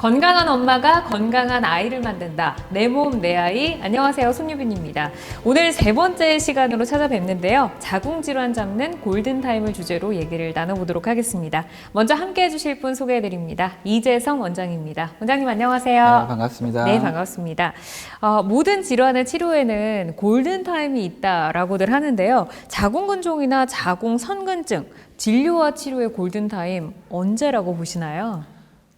건강한 엄마가 건강한 아이를 만든다. 내 몸, 내 아이. 안녕하세요. 손유빈입니다. 오늘 세 번째 시간으로 찾아뵙는데요. 자궁질환 잡는 골든타임을 주제로 얘기를 나눠보도록 하겠습니다. 먼저 함께 해주실 분 소개해드립니다. 이재성 원장입니다. 원장님 안녕하세요. 네, 반갑습니다. 네, 반갑습니다. 모든 질환의 치료에는 골든타임이 있다라고들 하는데요. 자궁근종이나 자궁선근증, 진료와 치료의 골든타임 언제라고 보시나요?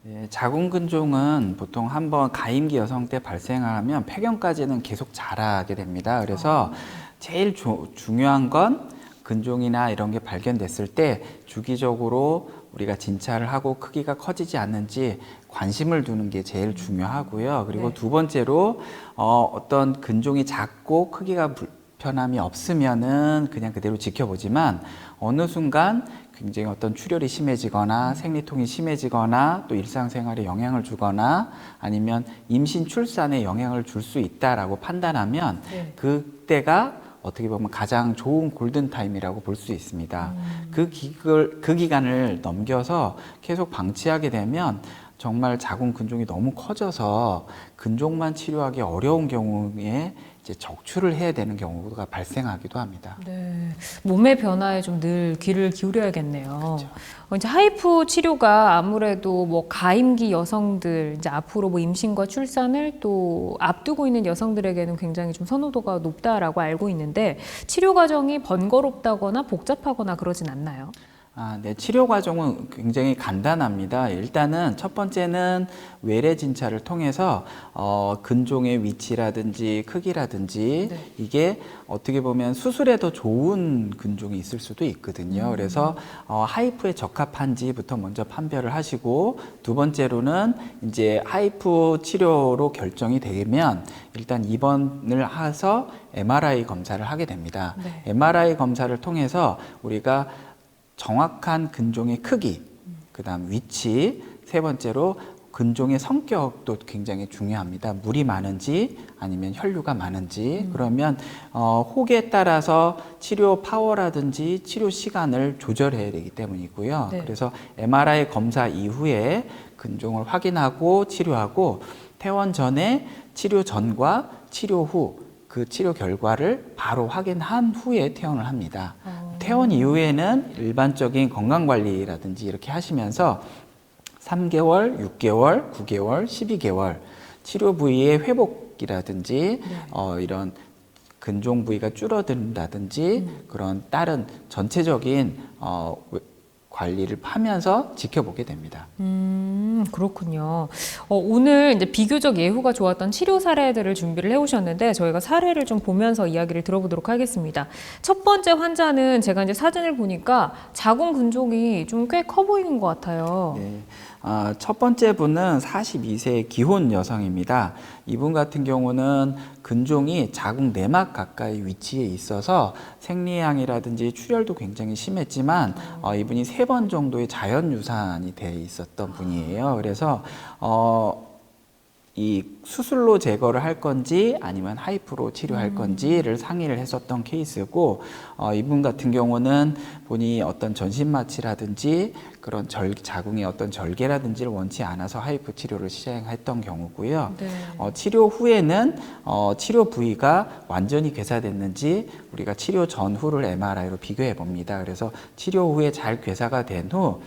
네, 자궁근종은 보통 한번 가임기 여성 때 발생하면 폐경까지는 계속 자라게 됩니다. 그래서 제일 중요한 건 근종이나 이런 게 발견됐을 때 주기적으로 우리가 진찰을 하고 크기가 커지지 않는지 관심을 두는 게 제일 중요하고요. 그리고 네. 두 번째로 어떤 근종이 작고 크기가 불편함이 없으면은 그냥 그대로 지켜보지만 어느 순간 굉장히 어떤 출혈이 심해지거나 생리통이 심해지거나 또 일상생활에 영향을 주거나 아니면 임신 출산에 영향을 줄 수 있다라고 판단하면 네. 그때가 어떻게 보면 가장 좋은 골든타임이라고 볼 수 있습니다. 그 기간을 넘겨서 계속 방치하게 되면 정말 자궁 근종이 너무 커져서 근종만 치료하기 어려운 경우에 이제 적출을 해야 되는 경우가 발생하기도 합니다. 네, 몸의 변화에 좀 늘 귀를 기울여야겠네요. 이제 하이프 치료가 아무래도 뭐 가임기 여성들 이제 앞으로 뭐 임신과 출산을 또 앞두고 있는 여성들에게는 굉장히 좀 선호도가 높다라고 알고 있는데 치료 과정이 번거롭다거나 복잡하거나 그러진 않나요? 네, 치료 과정은 굉장히 간단합니다. 일단은 첫 번째는 외래 진찰을 통해서 근종의 위치라든지 크기라든지 네. 이게 어떻게 보면 수술에 더 좋은 근종이 있을 수도 있거든요. 그래서 하이프에 적합한지부터 먼저 판별을 하시고 두 번째로는 이제 하이프 치료로 결정이 되면 일단 입원을 해서 MRI 검사를 하게 됩니다. 네. MRI 검사를 통해서 우리가 정확한 근종의 크기, 그 다음 위치, 세 번째로 근종의 성격도 굉장히 중요합니다. 물이 많은지 아니면 혈류가 많은지 그러면 혹에 따라서 치료 파워라든지 치료 시간을 조절해야 되기 때문이고요. 네. 그래서 MRI 검사 이후에 근종을 확인하고 치료하고 퇴원 전에 치료 전과 치료 후 그 치료 결과를 바로 확인한 후에 퇴원을 합니다. 퇴원 이후에는 일반적인 건강관리라든지 이렇게 하시면서 3개월, 6개월, 9개월, 12개월 치료 부위의 회복이라든지 이런 근종 부위가 줄어든다든지 그런 다른 전체적인 관리를 하면서 지켜보게 됩니다. 그렇군요. 오늘 이제 비교적 예후가 좋았던 치료 사례들을 준비를 해오셨는데 저희가 사례를 좀 보면서 이야기를 들어보도록 하겠습니다. 첫 번째 환자는 제가 이제 사진을 보니까 자궁 근종이 좀 꽤 커 보이는 것 같아요. 네. 첫 번째 분은 42세 기혼 여성입니다. 이분 같은 경우는 근종이 자궁 내막 가까이 위치해 있어서 생리양이라든지 출혈도 굉장히 심했지만 이분이 3번 정도의 자연 유산이 돼 있었던 분이에요. 그래서 이 수술로 제거를 할 건지 아니면 하이프로 치료할 건지를 상의를 했었던 케이스고 이분 같은 경우는 본인이 어떤 전신마취라든지 그런 자궁의 어떤 절개라든지를 원치 않아서 하이프 치료를 시행했던 경우고요. 네. 치료 후에는 치료 부위가 완전히 괴사됐는지 우리가 치료 전후를 MRI로 비교해 봅니다. 그래서 치료 후에 잘 괴사가 된 후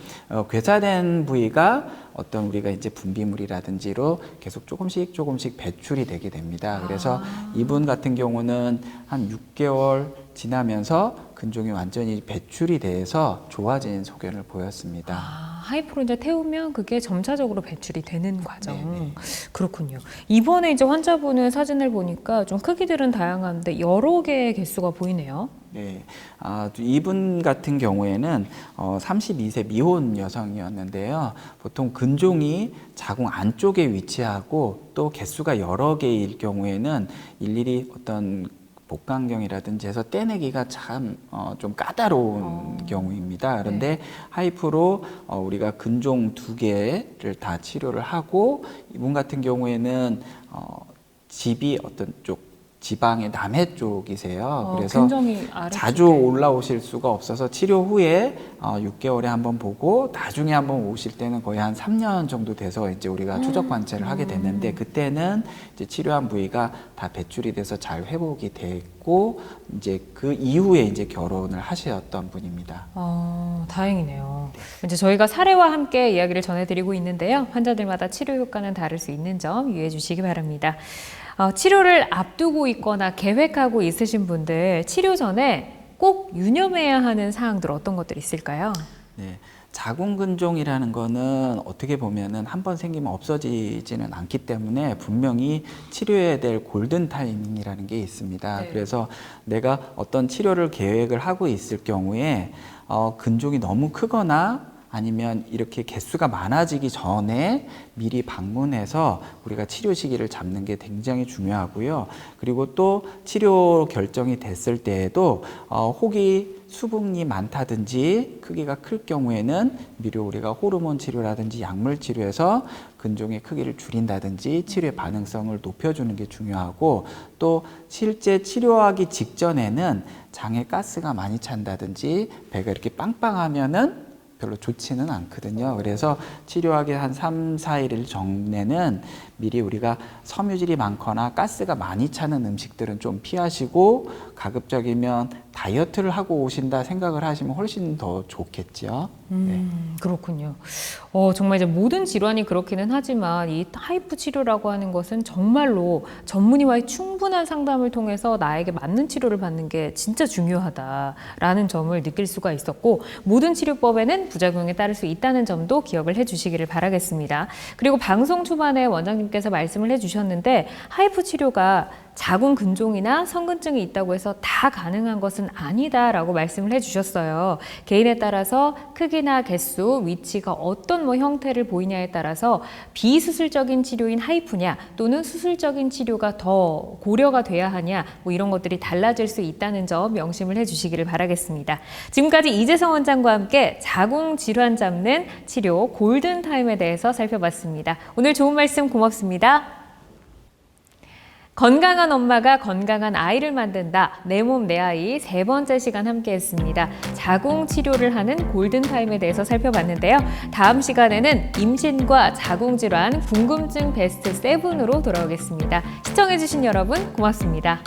괴사된 부위가 어떤 우리가 이제 분비물이라든지로 계속 조금씩 배출이 되게 됩니다. 그래서 이분 같은 경우는 한 6개월 지나면서 근종이 완전히 배출이 돼서 좋아진 소견을 보였습니다. 하이프로 이제 태우면 그게 점차적으로 배출이 되는 과정. 네네. 그렇군요. 이번에 이제 환자분의 사진을 보니까 좀 크기들은 다양한데 여러 개의 개수가 보이네요. 네, 이분 같은 경우에는 32세 미혼 여성이었는데요. 보통 근종이 자궁 안쪽에 위치하고 또 개수가 여러 개일 경우에는 일일이 어떤 복강경이라든지 해서 떼내기가 참 좀 까다로운 경우입니다. 그런데 하이프로 우리가 근종 2개를 다 치료를 하고 이분 같은 경우에는 집이 어떤 쪽 지방의 남해 쪽이세요. 그래서 굉장히 아래쪽에. 자주 올라오실 수가 없어서 치료 후에 6개월에 한번 보고 나중에 한번 오실 때는 거의 한 3년 정도 돼서 이제 우리가 추적 관찰을 하게 됐는데 그때는 이제 치료한 부위가 다 배출이 돼서 잘 회복이 됐고 이제 그 이후에 이제 결혼을 하셨던 분입니다. 다행이네요. 이제 저희가 사례와 함께 이야기를 전해드리고 있는데요. 환자들마다 치료 효과는 다를 수 있는 점 유의해 주시기 바랍니다. 치료를 앞두고 있거나 계획하고 있으신 분들 치료 전에 꼭 유념해야 하는 사항들 어떤 것들이 있을까요? 네. 자궁근종이라는 거는 어떻게 보면은 한번 생기면 없어지지는 않기 때문에 분명히 치료해야 될 골든 타이밍이라는 게 있습니다. 네. 그래서 내가 어떤 치료를 계획을 하고 있을 경우에 근종이 너무 크거나 아니면 이렇게 개수가 많아지기 전에 미리 방문해서 우리가 치료 시기를 잡는 게 굉장히 중요하고요. 그리고 또 치료 결정이 됐을 때에도 혹이 수분이 많다든지 크기가 클 경우에는 미리 우리가 호르몬 치료라든지 약물 치료해서 근종의 크기를 줄인다든지 치료의 반응성을 높여주는 게 중요하고 또 실제 치료하기 직전에는 장에 가스가 많이 찬다든지 배가 이렇게 빵빵하면은 별로 좋지는 않거든요. 그래서 치료하기 한 3, 4일 전에는 미리 우리가 섬유질이 많거나 가스가 많이 차는 음식들은 좀 피하시고 가급적이면 다이어트를 하고 오신다 생각을 하시면 훨씬 더 좋겠죠. 네. 그렇군요. 정말 이제 모든 질환이 그렇기는 하지만 이 하이프 치료라고 하는 것은 정말로 전문의와의 충분한 상담을 통해서 나에게 맞는 치료를 받는 게 진짜 중요하다라는 점을 느낄 수가 있었고 모든 치료법에는 부작용이 따를 수 있다는 점도 기억을 해주시기를 바라겠습니다. 그리고 방송 초반에 원장님께서 말씀을 해주셨는데 하이프 치료가 자궁 근종이나 성근증이 있다고 해서 다 가능한 것은 아니다라고 말씀을 해주셨어요. 개인에 따라서 크기나 개수, 위치가 어떤 형태를 보이냐에 따라서 비수술적인 치료인 하이프냐 또는 수술적인 치료가 더 고려가 돼야 하냐 이런 것들이 달라질 수 있다는 점 명심을 해주시기를 바라겠습니다. 지금까지 이재성 원장과 함께 자궁 질환 잡는 치료 골든타임에 대해서 살펴봤습니다. 오늘 좋은 말씀 고맙습니다. 건강한 엄마가 건강한 아이를 만든다. 내 몸 내 아이 3번째 시간 함께 했습니다. 자궁 치료를 하는 골든타임에 대해서 살펴봤는데요. 다음 시간에는 임신과 자궁 질환 궁금증 베스트 7으로 돌아오겠습니다. 시청해주신 여러분 고맙습니다.